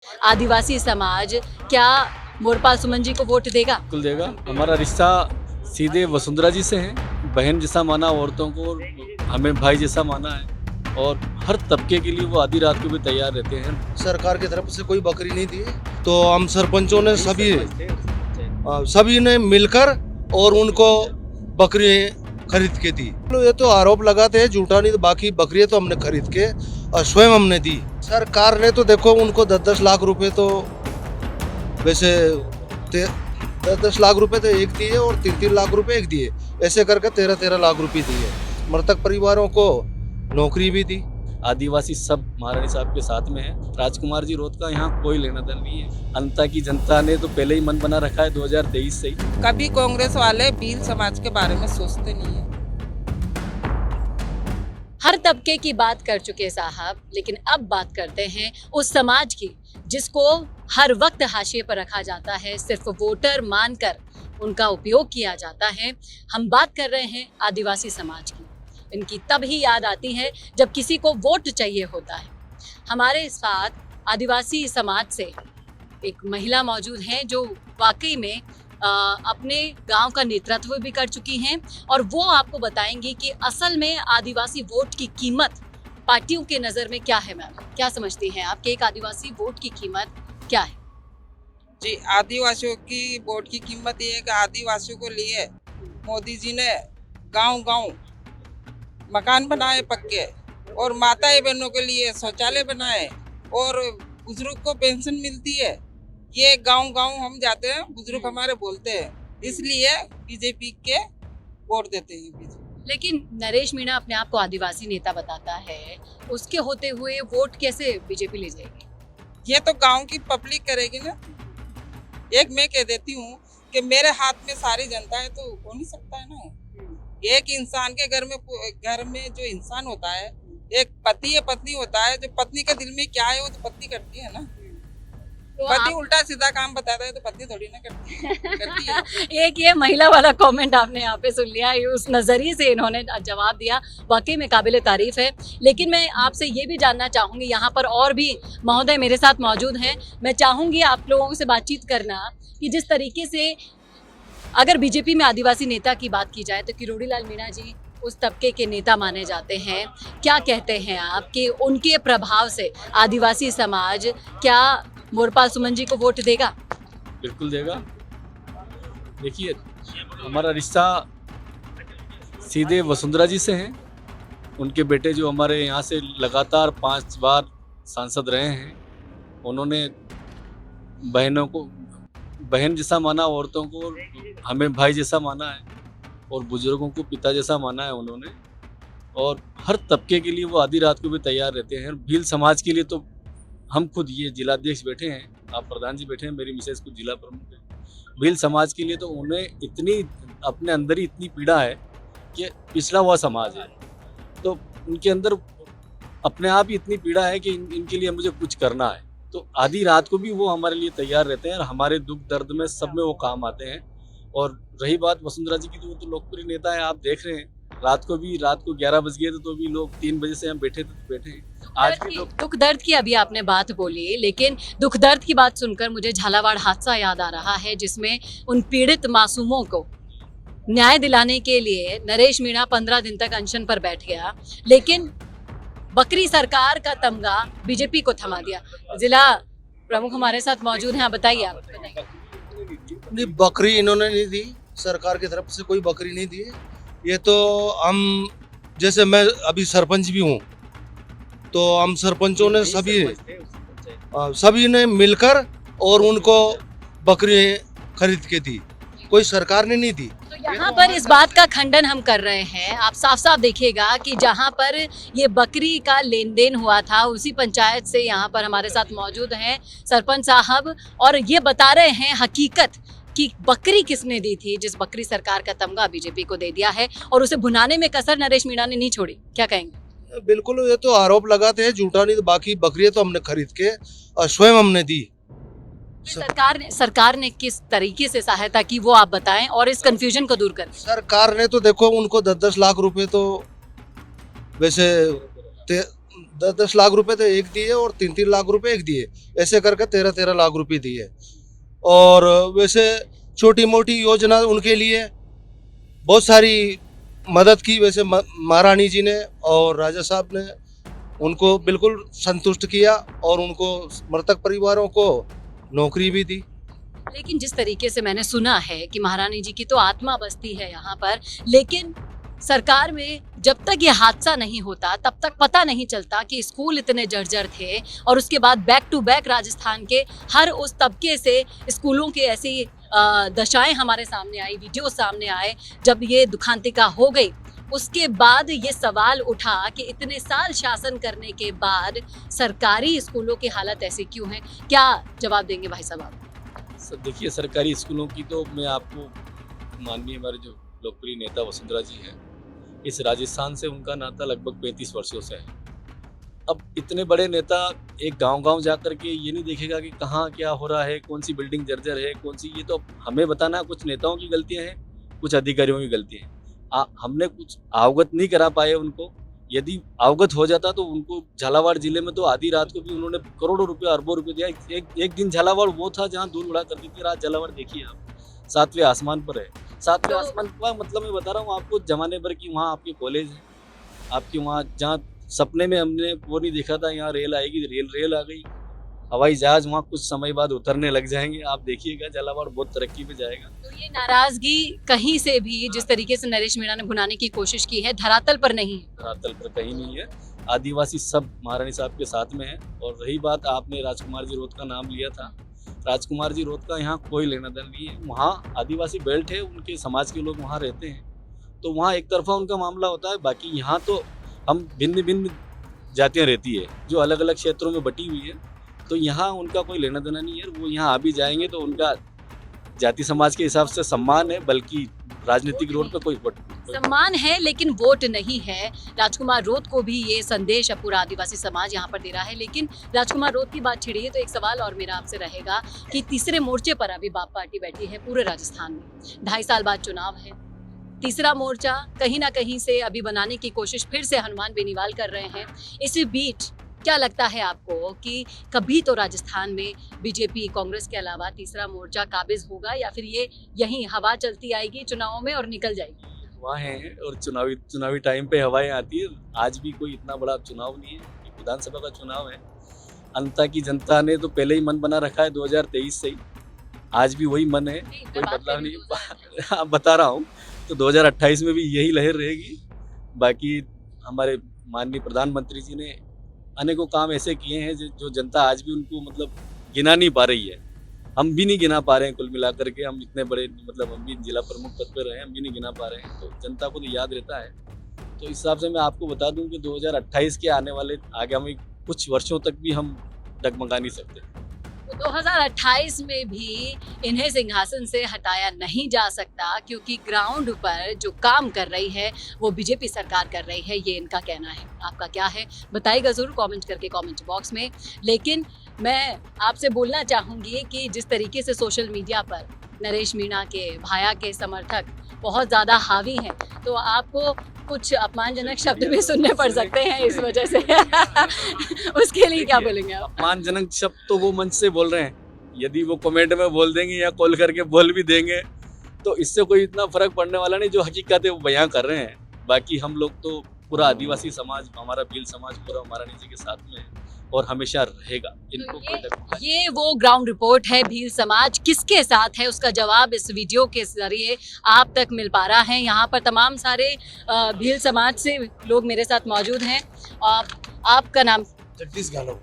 आदिवासी समाज क्या मोरपाल सुमन जी को वोट देगा? बिल्कुल देगा। हमारा रिश्ता सीधे वसुंधरा जी से है। बहन जैसा माना औरतों को, हमें भाई जैसा माना है और हर तबके के लिए वो आधी रात को भी तैयार रहते हैं। सरकार की तरफ से कोई बकरी नहीं दी, तो हम सरपंचों ने सभी ने मिलकर और उनको बकरी खरीद के दी। ये तो आरोप लगाते हैं झूठा, नहीं तो बाकी बकरियां तो हमने खरीद के और स्वयं हमने दी। सरकार ने तो देखो उनको 10-10 लाख रुपए तो वैसे 10-10 लाख रुपए तो एक दिए और 3-3 लाख रुपए एक दिए, ऐसे करके 13-13 लाख रुपए दिए। मृतक परिवारों को नौकरी भी दी। आदिवासी सब महारानी साहब के साथ में है। राजकुमार जी रोत का यहाँ कोई लेना देना नहीं है। अंता की जनता ने तो पहले ही मन बना रखा है 2023 से ही। कभी कांग्रेस वाले भील समाज के बारे में सोचते नहीं है। हर तबके की बात कर चुके साहब, लेकिन अब बात करते हैं उस समाज की जिसको हर वक्त हाशिए पर रखा जाता है, सिर्फ वोटर मानकर उनका उपयोग किया जाता है। हम बात कर रहे हैं आदिवासी समाज की। इनकी तब ही याद आती है जब किसी को वोट चाहिए होता है। हमारे साथ आदिवासी समाज से एक महिला मौजूद हैं जो वाकई में अपने गांव का नेतृत्व भी कर चुकी हैं और वो आपको बताएंगी कि असल में आदिवासी वोट की कीमत पार्टियों के नज़र में क्या है। मैम, क्या समझती हैं आप कि एक आदिवासी वोट की कीमत क्या है? जी, आदिवासियों की वोट की कीमत ये है कि आदिवासियों को लिए मोदी जी ने गांव-गांव मकान बनाए पक्के और माताएं बहनों के लिए शौचालय बनाए और बुजुर्ग को पेंशन मिलती है। ये गांव-गांव हम जाते हैं, बुजुर्ग हमारे बोलते हैं, इसलिए बीजेपी के वोट देते हैं। लेकिन नरेश मीणा अपने आप को आदिवासी नेता बताता है, उसके होते हुए वोट कैसे बीजेपी ले जाएगी? ये तो गांव की पब्लिक करेगी ना। एक मैं कह देती हूँ कि मेरे हाथ में सारी जनता है तो हो नहीं सकता है ना। एक इंसान के घर में जो इंसान होता है, एक पति या पत्नी होता है, जो पत्नी के दिल में क्या है वो तो पत्नी करती है ना। तो पति उल्टा सीधा काम बताता है तो पत्नी थोड़ी ना करती है। एक ये महिला वाला कमेंट आपने यहाँ पे सुन लिया, उस नजरिए से इन्होंने जवाब दिया, वाकई में काबिले तारीफ है। लेकिन मैं आपसे ये भी जानना चाहूँगी, यहाँ पर और भी महोदय मेरे साथ मौजूद हैं, मैं चाहूँगी आप लोगों से बातचीत करना कि जिस तरीके से अगर बीजेपी में आदिवासी नेता की बात की जाए तो किरोड़ीलाल मीणा जी उस तबके के नेता माने जाते हैं। क्या कहते हैं आप कि उनके प्रभाव से आदिवासी समाज क्या मोरपाल सुमन जी को वोट देगा? बिल्कुल देगा। देखिए, हमारा रिश्ता सीधे वसुंधरा जी से है। उनके बेटे जो हमारे यहाँ से लगातार 5 बार सांसद रहे हैं, उन्होंने बहनों को बहन जैसा माना, औरतों को हमें भाई जैसा माना है और बुजुर्गों को पिता जैसा माना है उन्होंने। और हर तबके के लिए वो आधी रात को भी तैयार रहते हैं। भील समाज के लिए तो हम खुद, ये जिलाध्यक्ष बैठे हैं, आप प्रधान जी बैठे हैं, मेरी मिसेज खुद जिला प्रमुख है। भील समाज के लिए तो उन्हें इतनी अपने अंदर ही इतनी पीड़ा है कि पिछड़ा हुआ समाज है, तो उनके अंदर अपने आप ही इतनी पीड़ा है कि इनके लिए मुझे कुछ करना है। तो आधी रात को भी वो हमारे लिए तैयार रहते हैं और हमारे दुख दर्द में सब में वो काम आते हैं। और रही बात वसुंधरा जी की, तो वो तो लोकप्रिय नेता है, आप देख रहे हैं। रात को 11 बज गए थे तो भी लोग 3 बजे से हम बैठे हैं। आज भी लोग दुख दर्द की अभी आपने बात बोली, लेकिन दुख दर्द की बात सुनकर मुझे झालावाड़ हादसा याद आ रहा है, जिसमें उन पीड़ित मासूमों को न्याय दिलाने के लिए नरेश मीणा 15 दिन तक अनशन पर बैठ गया, लेकिन बकरी सरकार का तमगा बीजेपी को थमा दिया। जिला प्रमुख हमारे साथ मौजूद हैं, आप बताइए। आप नहीं, बकरी इन्होंने नहीं दी, सरकार की तरफ से कोई बकरी नहीं दी। ये तो हम, जैसे मैं अभी सरपंच भी हूँ, तो हम सरपंचों ने सभी ने मिलकर और उनको बकरी खरीद के दी, कोई सरकार ने नहीं दी। तो यहाँ पर इस बात का खंडन हम कर रहे हैं। आप साफ साफ देखिएगा कि जहाँ पर ये बकरी का लेन देन हुआ था, उसी पंचायत से यहाँ पर हमारे साथ मौजूद हैं सरपंच साहब, और ये बता रहे हैं हकीकत कि बकरी किसने दी थी, जिस बकरी सरकार का तमगा बीजेपी को दे दिया है, और उसे भुनाने में कसर नरेश मीणा ने नहीं छोड़ी। क्या कहेंगे? बिल्कुल, ये तो आरोप लगाते हैं झूठा, नहीं तो बाकी बकरियां तो हमने खरीद के और स्वयं हमने दी। सरकार ने किस तरीके से सहायता की वो आप बताएं और इस कंफ्यूजन को दूर करें। सरकार ने तो देखो उनको 10-10 लाख रुपए तो वैसे 10-10 लाख रुपए तो एक दिए और 3-3 लाख रुपए एक दिए, ऐसे करके 13-13 लाख रुपए दिए। और वैसे छोटी मोटी योजना उनके लिए बहुत सारी मदद की, वैसे महारानी जी ने और राजा साहब ने उनको बिल्कुल संतुष्ट किया और उनको मृतक परिवारों को नौकरी भी दी। लेकिन जिस तरीके से मैंने सुना है कि महारानी जी की तो आत्मा बसती है यहाँ पर, लेकिन सरकार में जब तक ये हादसा नहीं होता तब तक पता नहीं चलता कि स्कूल इतने जर्जर थे, और उसके बाद बैक टू बैक राजस्थान के हर उस तबके से स्कूलों की ऐसी दशाएं हमारे सामने आई, वीडियो सामने आए। जब ये दुखांतिका हो गई उसके बाद ये सवाल उठा कि इतने साल शासन करने के बाद सरकारी स्कूलों की हालत ऐसी क्यों है। क्या जवाब देंगे भाई साहब आप? देखिए, सरकारी स्कूलों की तो मैं आपको, माननीय हमारे जो लोकप्रिय नेता वसुंधरा जी हैं, इस राजस्थान से उनका नाता लगभग 35 वर्षों से है। अब इतने बड़े नेता एक गांव-गांव जा कर के ये नहीं देखेगा कि कहाँ क्या हो रहा है, कौन सी बिल्डिंग जर्जर है, कौन सी, ये तो हमें बताना कुछ नेताओं की गलतियां हैं, कुछ अधिकारियों की गलतियां हैं। हमने कुछ अवगत नहीं करा पाए उनको। यदि अवगत हो जाता तो उनको, झालावाड़ जिले में तो आधी रात को भी उन्होंने करोड़ों रुपए, अरबों रुपए दिया। एक दिन झालावाड़ वो था जहाँ धूल उड़ा करती थी, रात झालावाड़ देखिए आप 7वें आसमान पर है। 7वें आसमान का मतलब मैं बता रहा हूँ आपको, जमाने भर की वहाँ आपके कॉलेज है, आपके वहाँ जहाँ सपने में हमने वो नहीं देखा था यहाँ रेल आएगी, रेल आ गई। हवाई जहाज वहाँ कुछ समय बाद उतरने लग जाएंगे, आप देखिएगा झालावाड़ बहुत तरक्की पे जाएगा। तो ये नाराजगी कहीं से भी, जिस तरीके से नरेश मीणा ने भुनाने की कोशिश की है, धरातल पर नहीं है। धरातल पर कहीं नहीं है। आदिवासी सब महारानी साहब के साथ में है। और रही बात, आपने राजकुमार जी रोत का नाम लिया था, राजकुमार जी रोत का यहाँ कोई लेना देना नहीं है। वहाँ आदिवासी बेल्ट है, उनके समाज के लोग वहाँ रहते हैं, तो वहाँ एक तरफा उनका मामला होता है। बाकी यहाँ तो हम भिन्न भिन्न जातियाँ रहती है जो अलग अलग क्षेत्रों में बटी हुई है, तो यहाँ उनका कोई लेना देना नहीं है। वो यहाँ आ भी जाएंगे तो उनका जाति समाज के हिसाब से सम्मान है, बल्कि राजनीतिक रोड पे कोई सम्मान है लेकिन वोट नहीं है। राजकुमार रोत को भी ये संदेश पूरा आदिवासी समाज यहाँ पर दे रहा है। लेकिन राजकुमार रोत की बात छिड़ी है तो एक सवाल और मेरा आपसे रहेगा कि तीसरे मोर्चे पर अभी बाप पार्टी बैठी है पूरे राजस्थान में, 2.5 साल बाद चुनाव है। तीसरा मोर्चा कहीं ना कहीं से अभी बनाने की कोशिश फिर से हनुमान बेनीवाल कर रहे हैं। इसी बीच क्या लगता है आपको कि कभी तो राजस्थान में बीजेपी कांग्रेस के अलावा तीसरा मोर्चा काबिज होगा, या फिर ये यहीं हवा चलती आएगी चुनावों में और निकल जाएगी? हवाएं हैं और चुनावी टाइम पे हवाएं आती है। आज भी कोई इतना बड़ा चुनाव नहीं है, विधानसभा का चुनाव है। अंता की जनता ने तो पहले ही मन बना रखा है 2023 से ही, आज भी वही मन है, कोई बदलाव नहीं। बता रहा हूँ, तो 2028 में भी यही लहर रहेगी। बाकी हमारे माननीय प्रधानमंत्री जी ने अनेकों काम ऐसे किए हैं जो जनता आज भी उनको मतलब गिना नहीं पा रही है। हम भी नहीं गिना पा रहे हैं, कुल मिलाकर के हम इतने बड़े, मतलब हम भी जिला प्रमुख पद पर रहे हैं, हम भी नहीं गिना पा रहे हैं। तो जनता को तो याद रहता है। तो इस हिसाब से मैं आपको बता दूं कि 2028 के आने वाले आगामी कुछ वर्षों तक भी हम डगमगा नहीं सकते। 2028 में भी इन्हें सिंहासन से हटाया नहीं जा सकता, क्योंकि ग्राउंड पर जो काम कर रही है वो बीजेपी सरकार कर रही है, ये इनका कहना है। आपका क्या है बताइएगा ज़रूर कमेंट करके कमेंट बॉक्स में। लेकिन मैं आपसे बोलना चाहूँगी कि जिस तरीके से सोशल मीडिया पर नरेश मीणा के भाया के समर्थक बहुत ज़्यादा हावी हैं, तो आपको कुछ अपमानजनक शब्द भी सुनने पड़ सकते हैं इस वजह से। उसके लिए क्या बोलेंगे आप? अपमानजनक शब्द तो वो मंच से बोल रहे हैं, यदि वो कमेंट में बोल देंगे या कॉल करके बोल भी देंगे तो इससे कोई इतना फर्क पड़ने वाला नहीं। जो हकीकत है वो बयां कर रहे हैं। बाकी हम लोग तो पूरा आदिवासी समाज, हमारा भील समाज पूरा महारानी जी के साथ में है और हमेशा रहेगा। इनको तो ये वो ग्राउंड रिपोर्ट है, भील समाज किसके साथ है उसका जवाब इस वीडियो के जरिए आप तक मिल पा रहा है। यहाँ पर तमाम सारे भील समाज से लोग मेरे साथ मौजूद हैं। आपका नाम? जगदीश गालो।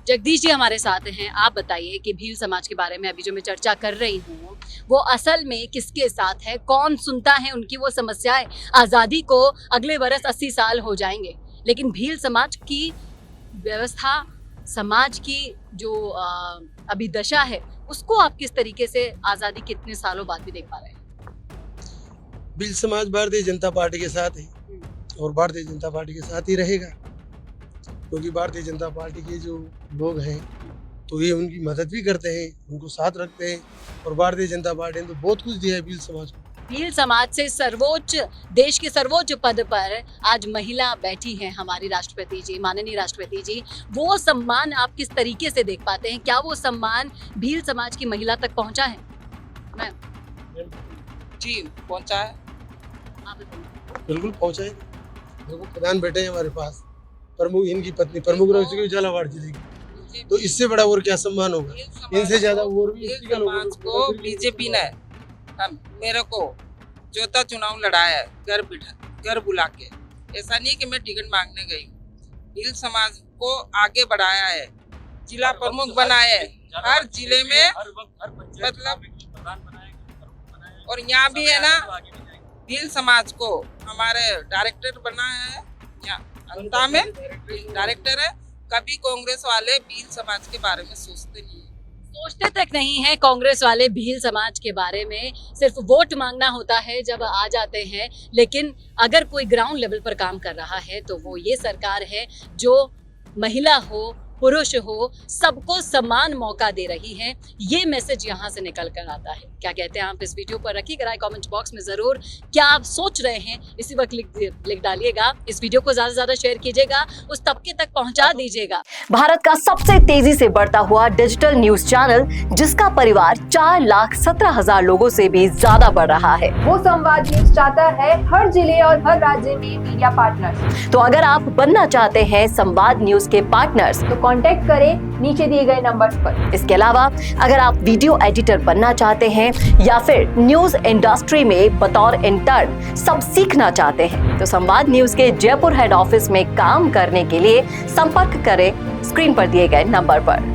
जगदीश जी हमारे साथ हैं। आप बताइए कि भील समाज के बारे में अभी जो मैं चर्चा कर रही हूँ वो असल में किसके साथ है, कौन सुनता है उनकी वो समस्याएं? आज़ादी को अगले बरस 80 साल हो जाएंगे, लेकिन भील समाज की व्यवस्था, समाज की जो अभी दशा है उसको आप किस तरीके से आज़ादी के इतने सालों बाद भी देख पा रहे हैं? भील समाज भारतीय जनता पार्टी के साथ है और भारतीय जनता पार्टी के साथ ही रहेगा, क्योंकि भारतीय जनता पार्टी के जो लोग हैं तो ये उनकी मदद भी करते हैं, उनको साथ रखते हैं। और भारतीय जनता पार्टी ने तो बहुत कुछ दिया है भील समाज को। भील समाज से सर्वोच्च, देश के सर्वोच्च पद पर आज महिला बैठी हैं हमारी राष्ट्रपति जी, माननीय राष्ट्रपति जी। वो सम्मान आप किस तरीके से देख पाते हैं? क्या वो सम्मान भील समाज की महिला तक पहुंचा है? मैम जी पहुंचा है। आप बताइए। बिल्कुल पहुंचाए। देखो प्रधान बैठे हैं हमारे पास, प्रमुख इनकी पत्नी प्रमुख रह चुकी है झालावाड़ जिले की, तो इससे बड़ा और क्या सम्मान होगा? इनसे ज्यादा और भी इसी का लोगों समाज को बीजेपी ने मेरे को चौथा चुनाव लड़ाया है, घर बुला के। ऐसा नहीं कि मैं टिकट मांगने गई हूँ। भील समाज को आगे बढ़ाया है, जिला प्रमुख बनाया है हर जिले में, मतलब और यहाँ भी है ना भील समाज को हमारे डायरेक्टर बना है, यहाँ अंता में डायरेक्टर है। कभी कांग्रेस वाले भील समाज के बारे में सोचते नहीं है, सोचते तक नहीं है कांग्रेस वाले भील समाज के बारे में। सिर्फ वोट मांगना होता है जब आ जाते हैं, लेकिन अगर कोई ग्राउंड लेवल पर काम कर रहा है तो वो ये सरकार है जो महिला हो पुरुष हो सबको समान मौका दे रही है। ये मैसेज यहाँ से निकल कर आता है। क्या कहते हैं आप इस वीडियो पर? रखिएगा राय कमेंट बॉक्स में जरूर। क्या आप सोच रहे हैं इसी वक्त लिख डालिएगा। इस वीडियो को ज्यादा से ज्यादा शेयर कीजिएगा, उस तबके तक पहुंचा दीजिएगा। भारत का सबसे तेजी से बढ़ता हुआ डिजिटल न्यूज चैनल, जिसका परिवार 4,17,000 लोगों से भी ज्यादा बढ़ रहा है। वो संवाद न्यूज चाहता है हर जिले और हर राज्य में मीडिया पार्टनर्स। तो अगर आप बनना चाहते हैं संवाद न्यूज के पार्टनर्स, तो कांटेक्ट करें नीचे दिए गए नंबर्स पर। इसके अलावा अगर आप वीडियो एडिटर बनना चाहते हैं या फिर न्यूज इंडस्ट्री में बतौर इंटर्न सब सीखना चाहते हैं, तो संवाद न्यूज के जयपुर हेड ऑफिस में काम करने के लिए संपर्क करें स्क्रीन पर दिए गए नंबर पर।